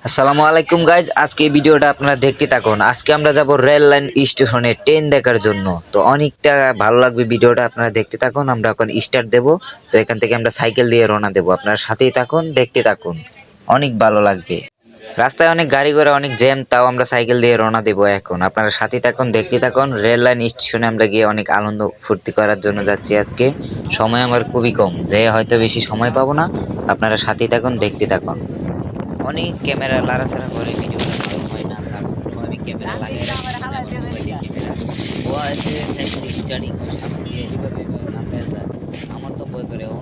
আসসালামু আলাইকুম গাইজ, আজকে এই ভিডিওটা আপনারা দেখতে থাকুন। আজকে আমরা যাব রেল লাইন স্টেশনে ট্রেন দেখার জন্য। তো অনেকটা ভালো লাগবে ভিডিওটা, আপনারা দেখতে থাকুন। আমরা এখন স্টার্ট দেব। তো এখান থেকে আমরা সাইকেল দিয়ে রওনা দেব। আপনারা সাথেই থাকুন, দেখতে থাকুন, অনেক ভালো লাগবে। রাস্তায় অনেক গাড়ি ঘোড়া, অনেক জ্যাম, তাও আমরা সাইকেল দিয়ে রওনা দেব এখন। আপনারা সাথে থাকুন, দেখতে থাকুন। রেল লাইন স্টেশনে আমরা গিয়ে অনেক আনন্দ ফুর্তি করার জন্য যাচ্ছি আজকে। সময় আমার খুবই কম, যে হয়তো বেশি সময় পাবো না। আপনারা সাথে থাকুন, দেখতে থাকুন। অনেক ক্যামেরা লাড়াচাড়া করে, ভিডিওটা ভালো হয় না, তার জন্য আমি ক্যামেরা লাগিয়ে রাখছি না আমার মোবাইলে ক্যামেরা। ও আছে সাইকেল স্টার্টিং সামনে দিয়ে এইভাবে নাচায় যায়, আমার তো ভয় করে ও।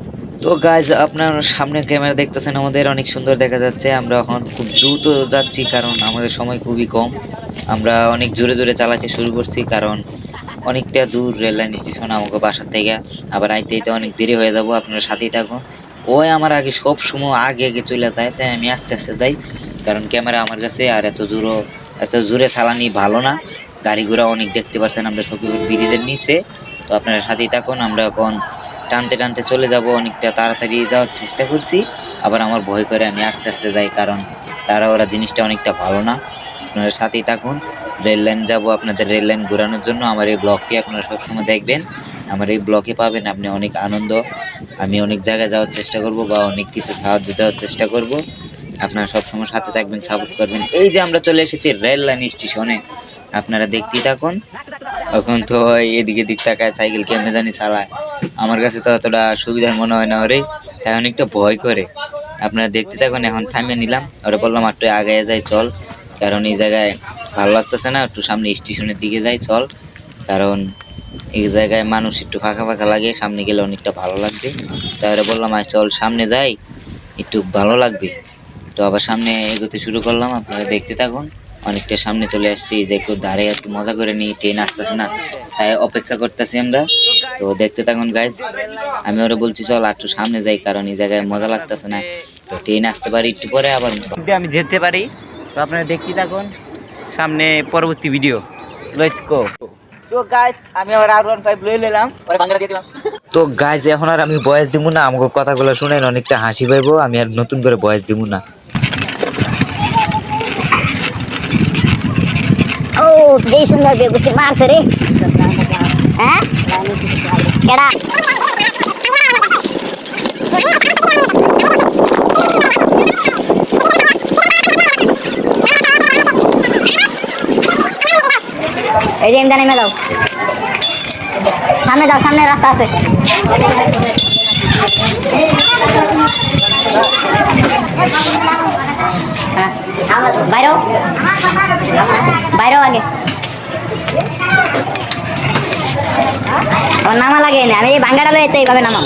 তো গাইজ, আপনার সামনে ক্যামেরা দেখতেছেন, আমাদের অনেক সুন্দর দেখা যাচ্ছে। আমরা এখন খুব দ্রুত যাচ্ছি কারণ আমাদের সময় খুবই কম। আমরা অনেক জোরে জোরে চালাতে শুরু করছি কারণ অনেকটা দূর রেল লাইন স্টেশন আমাকে বাসার থেকে। আবার আইতে আইতে অনেক দেরি হয়ে যাব। আপনারা সাথেই থাকুন। ওই আমার আগে সব সময় আগে আগে চলে যায়, তাই আমি আস্তে আস্তে যাই কারণ ক্যামেরা আমার কাছে। আর এত জোরে চালানি ভালো না। গাড়ি ঘোড়া অনেক দেখতে পাচ্ছেন আমরা সখীপুর ব্রিজের নিচে। তো আপনারা সাথেই থাকুন। আমরা এখন টানতে টানতে চলে যাব, অনেকটা তাড়াতাড়ি যাওয়ার চেষ্টা করছি। আবার আমার ভয় করে আমি আস্তে আস্তে যাই কারণ ওরা জিনিসটা অনেকটা ভালো না। আপনারা সাথেই থাকুন। রেল লাইন যাব, আপনাদের রেল লাইন ঘোরানোর জন্য আমার এই ব্লগটি আপনারা সবসময় দেখবেন। আমার এই ব্লগে পাবেন আপনি অনেক আনন্দ। আমি অনেক জায়গায় যাওয়ার চেষ্টা করব বা অনেক কিছু সাহায্য দেওয়ার চেষ্টা করব। আপনারা সবসময় সাথে থাকবেন, সাপোর্ট করবেন। এই যে আমরা চলে এসেছি রেল লাইন স্টেশনে, আপনারা দেখতেই থাকুন। এখন তো এদিকে দিক তাকায় সাইকেল কেমনে জানি চালায়, আমার কাছে তো অতটা সুবিধার মনে হয় না ওরে, তাই অনেকটা ভয় করে। আপনারা দেখতে থাকুন। এখন থামিয়ে নিলাম, ওরা বললাম একটু আগে যাই চল, কারণ এই জায়গায় ভালো লাগতেছে না, একটু সামনে স্টেশনের দিকে যাই চল, কারণ এই জায়গায় মানুষ একটু ফাঁকা ফাঁকা লাগে, সামনে গেলে অনেকটা ভালো লাগবে। তাহলে বললাম আয় চল সামনে যাই, একটু ভালো লাগবে। তো আবার সামনে এগোতে শুরু করলাম, আপনারা দেখতে থাকুন। অনেকটা সামনে চলে আসছি, যে একটু দাঁড়িয়ে একটু মজা করে নিই, ট্রেন আসতেছে না তাই অপেক্ষা করতেছি আমরা। তো দেখতে থাকুন গাইজ। আমি ওরা বলছি চল একটু সামনে যাই কারণ এই জায়গায় মজা লাগতেছে না। তো ট্রেন আসতে পারি একটু পরে, আবার আমি যেতে পারি। তো আপনারা দেখতে থাকুন সামনে পরবর্তী video. Let's go. So guys, আমি আবার R15 লই নিলাম, পরে বাংলা দিয়ে দিলাম। তো গাইস, এখন আর আমি ভয়েস দিব না, আমাকে কথাগুলো শুনেন অনেকটা হাসি পাইবো। আমি আর নতুন করে ভয়েস দিব না। ও যেই সুন্দর বেগুষ্টি মারছে রে। হ্যাঁ কেডা এই যে নেমে যাও, সামনে যাও, সামনে রাস্তা আছে। হ্যাঁ বাইরেও বাইরেও আগে নামা লাগে না, আমি এই ভাঙ্গাটা লয়ে তো এইভাবে নামাম।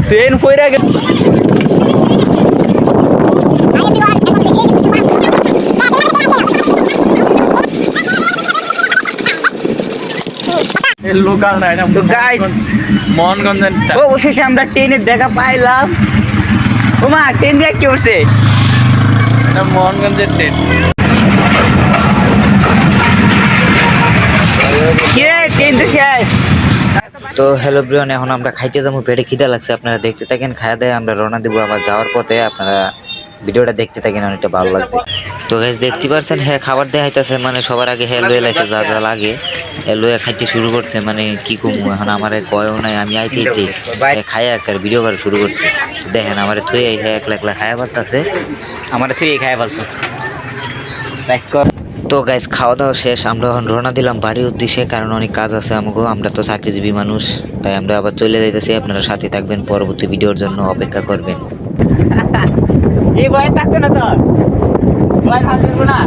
সেন ফইরা গেল। লোকাল নাই না। তো গাইস, মোহনগঞ্জের অবশেষে আমরা ট্রেনের দেখা পাইলাম। ওমা ট্রেন দিয়ে কি উঠছে? এটা মোহনগঞ্জের ট্রেন। কি রে, ট্রেন তো শেষ। তো হ্যালো ব্রিয়ন, এখন আমরা খাইতে যাবো, পেটে খিদা লাগছে। আপনারা দেখতে থাকেন, খাওয়া দাওয়া আমরা রওনা দেবো আবার যাওয়ার পথে। আপনারা ভিডিওটা দেখতে থাকেন, অনেকটা ভালো লাগবে। তো গাইস দেখতে পারছেন, হ্যাঁ খাবার দেখাইতেছে, মানে সবার আগে হ্যাঁ লয়ে লাইছে যা যা লাগে, লয়ে খাইতে শুরু করছে। মানে কি কমু এখন, আমার কয়ও নাই, আমি আইতে খাইয়া এক ভিডিও করা শুরু করছে। তো দেখেন আমার থুয়ে হ্যাঁ একলা একলা খাইয়া পারতেছে, আমার থুয়ে খাইয়া পারতেছে। তো গাইস খাওয়া দাওয়া শেষ, আমরা এখন রওনা দিলাম বাড়ির উদ্দেশ্যে, কারণ অনেক কাজ আছে আমাকে। আমরা তো চাকরিজীবী মানুষ, তাই আমরা আবার চলে যাইতেছি। আপনারা সাথে থাকবেন, পরবর্তী ভিডিওর জন্য অপেক্ষা করবেন। এই বয়স থাকছে না তোর, বয়স হাল না।